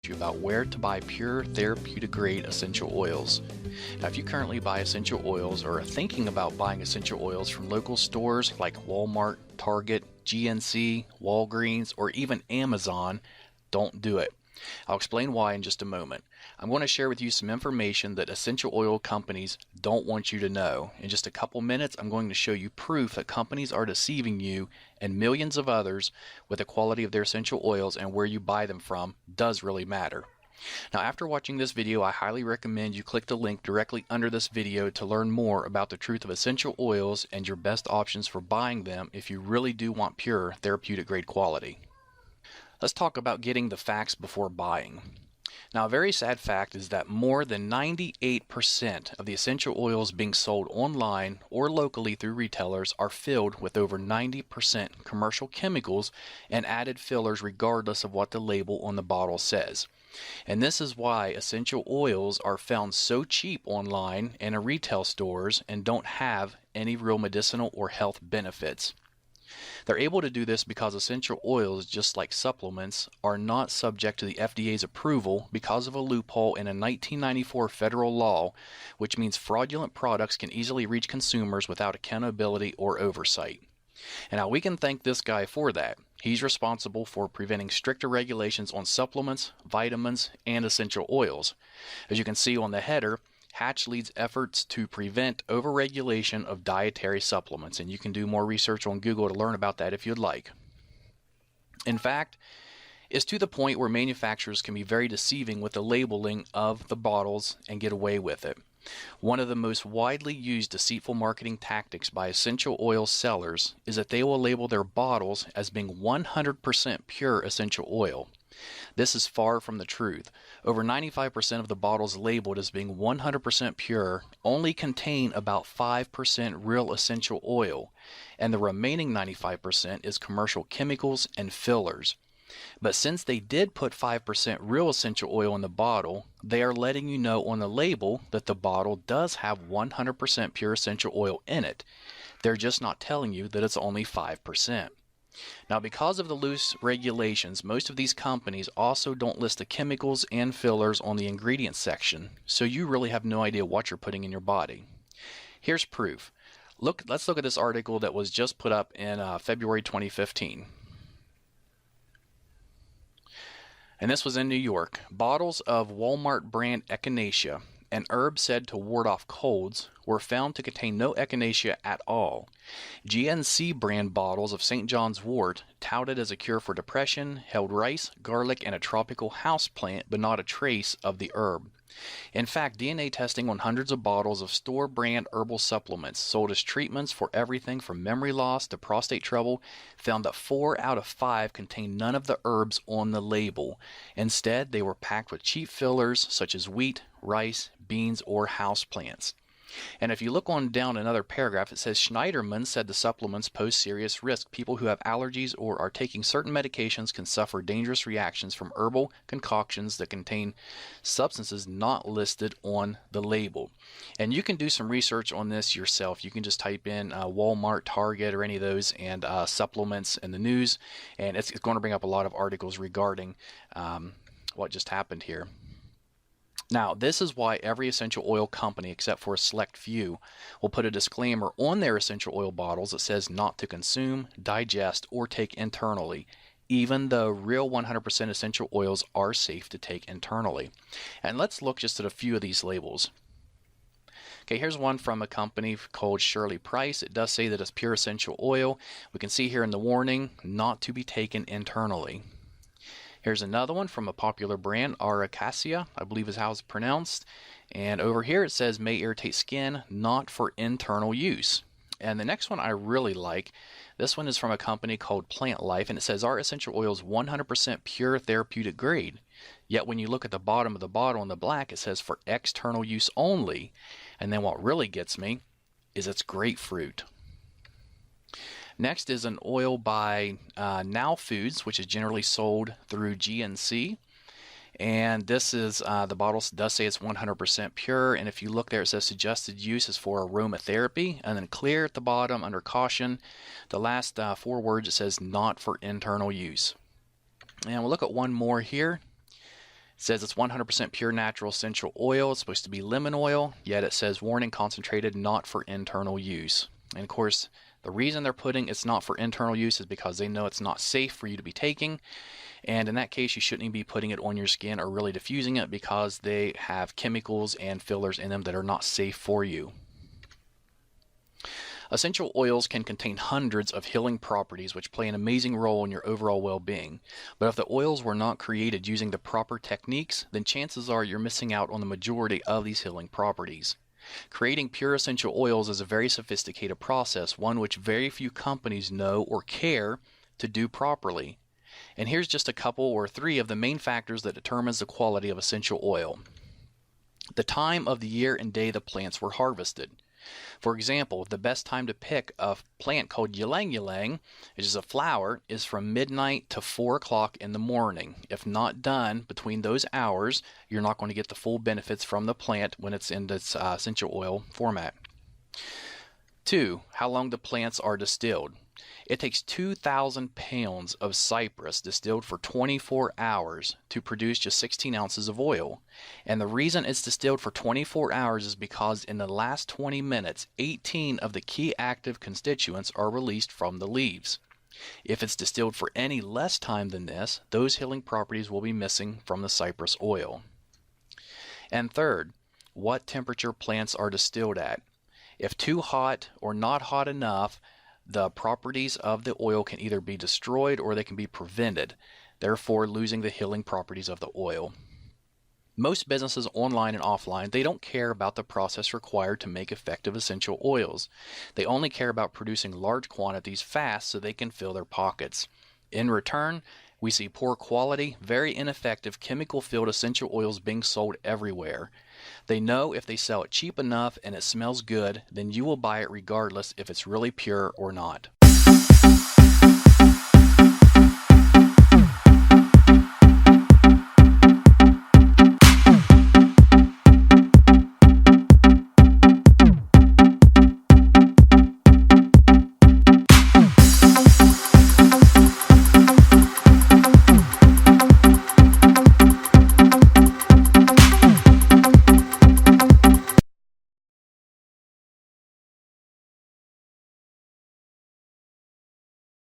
you about where to buy pure therapeutic grade essential oils. Now, if you currently buy essential oils or are thinking about buying essential oils from local stores like Walmart, Target, GNC, Walgreens, or even Amazon, don't do it. I'll explain why in just a moment. I'm going to share with you some information that essential oil companies don't want you to know. In just a couple minutes, I'm going to show you proof that companies are deceiving you and millions of others with the quality of their essential oils, and where you buy them from does really matter. Now, after watching this video, I highly recommend you click the link directly under this video to learn more about the truth of essential oils and your best options for buying them if you really do want pure therapeutic grade quality. Let's talk about getting the facts before buying. Now, a very sad fact is that more than 98% of the essential oils being sold online or locally through retailers are filled with over 90% commercial chemicals and added fillers regardless of what the label on the bottle says. And this is why essential oils are found so cheap online and in retail stores and don't have any real medicinal or health benefits. They're able to do this because essential oils, just like supplements, are not subject to the FDA's approval because of a loophole in a 1994 federal law, which means fraudulent products can easily reach consumers without accountability or oversight. And now we can thank this guy for that. He's responsible for preventing stricter regulations on supplements, vitamins, and essential oils. As you can see on the header, Hatch leads efforts to prevent overregulation of dietary supplements, and you can do more research on Google to learn about that if you'd like. In fact, it's to the point where manufacturers can be very deceiving with the labeling of the bottles and get away with it. One of the most widely used deceitful marketing tactics by essential oil sellers is that they will label their bottles as being 100% pure essential oil. This is far from the truth. Over 95% of the bottles labeled as being 100% pure only contain about 5% real essential oil, and the remaining 95% is commercial chemicals and fillers. But since they did put 5% real essential oil in the bottle, they are letting you know on the label that the bottle does have 100% pure essential oil in it. They're just not telling you that it's only 5%. Now, because of the loose regulations, most of these companies also don't list the chemicals and fillers on the ingredients section, so you really have no idea what you're putting in your body. Here's proof. Let's look at this article that was just put up in February 2015. And this was in New York. Bottles of Walmart brand echinacea, an herb said to ward off colds, were found to contain no echinacea at all. GNC brand bottles of St. John's wort, touted as a cure for depression, held rice, garlic, and a tropical house plant, but not a trace of the herb. In fact, DNA testing on hundreds of bottles of store-brand herbal supplements sold as treatments for everything from memory loss to prostate trouble found that 4 out of 5 contained none of the herbs on the label. Instead, they were packed with cheap fillers such as wheat, rice, beans, or houseplants. And if you look on down another paragraph, it says Schneiderman said the supplements pose serious risk. People who have allergies or are taking certain medications can suffer dangerous reactions from herbal concoctions that contain substances not listed on the label. And you can do some research on this yourself. You can just type in Walmart, Target, or any of those, and supplements in the news, and it's going to bring up a lot of articles regarding what just happened here. Now, this is why every essential oil company, except for a select few, will put a disclaimer on their essential oil bottles that says not to consume, digest, or take internally, even though real 100% essential oils are safe to take internally. And let's look just at a few of these labels. Okay, here's one from a company called Shirley Price. It does say that it's pure essential oil. We can see here in the warning, not to be taken internally. Here's another one from a popular brand, Aracacia, I believe is how it's pronounced. And over here it says may irritate skin, not for internal use. And the next one I really like. This one is from a company called Plant Life, and it says our essential oil is 100% pure therapeutic grade. Yet when you look at the bottom of the bottle in the black, it says for external use only. And then what really gets me is it's grapefruit. Next is an oil by Now Foods, which is generally sold through GNC. And this is, the bottle does say it's 100% pure. And if you look there, it says suggested use is for aromatherapy. And then clear at the bottom under caution. The last 4 words, it says not for internal use. And we'll look at one more here. says it's 100% pure natural essential oil. It's supposed to be lemon oil, yet it says warning concentrated, not for internal use. And of course, the reason they're putting it's not for internal use is because they know it's not safe for you to be taking. And in that case, you shouldn't even be putting it on your skin or really diffusing it because they have chemicals and fillers in them that are not safe for you. Essential oils can contain hundreds of healing properties which play an amazing role in your overall well-being. But if the oils were not created using the proper techniques, then chances are you're missing out on the majority of these healing properties. Creating pure essential oils is a very sophisticated process, one which very few companies know or care to do properly. And here's just a couple or three of the main factors that determines the quality of essential oil. The time of the year and day the plants were harvested. For example, the best time to pick a plant called ylang ylang, which is a flower, is from midnight to 4 o'clock in the morning. If not done between those hours, you're not going to get the full benefits from the plant when it's in this essential oil format. 2. How long the plants are distilled. It takes 2,000 pounds of cypress distilled for 24 hours to produce just 16 ounces of oil. And the reason it's distilled for 24 hours is because in the last 20 minutes, 18 of the key active constituents are released from the leaves. If it's distilled for any less time than this, those healing properties will be missing from the cypress oil. And third, what temperature plants are distilled at. If too hot or not hot enough, the properties of the oil can either be destroyed or they can be prevented, therefore losing the healing properties of the oil. Most businesses online and offline, they don't care about the process required to make effective essential oils. They only care about producing large quantities fast so they can fill their pockets. In return, we see poor quality, very ineffective chemical-filled essential oils being sold everywhere. They know if they sell it cheap enough and it smells good, then you will buy it regardless if it's really pure or not.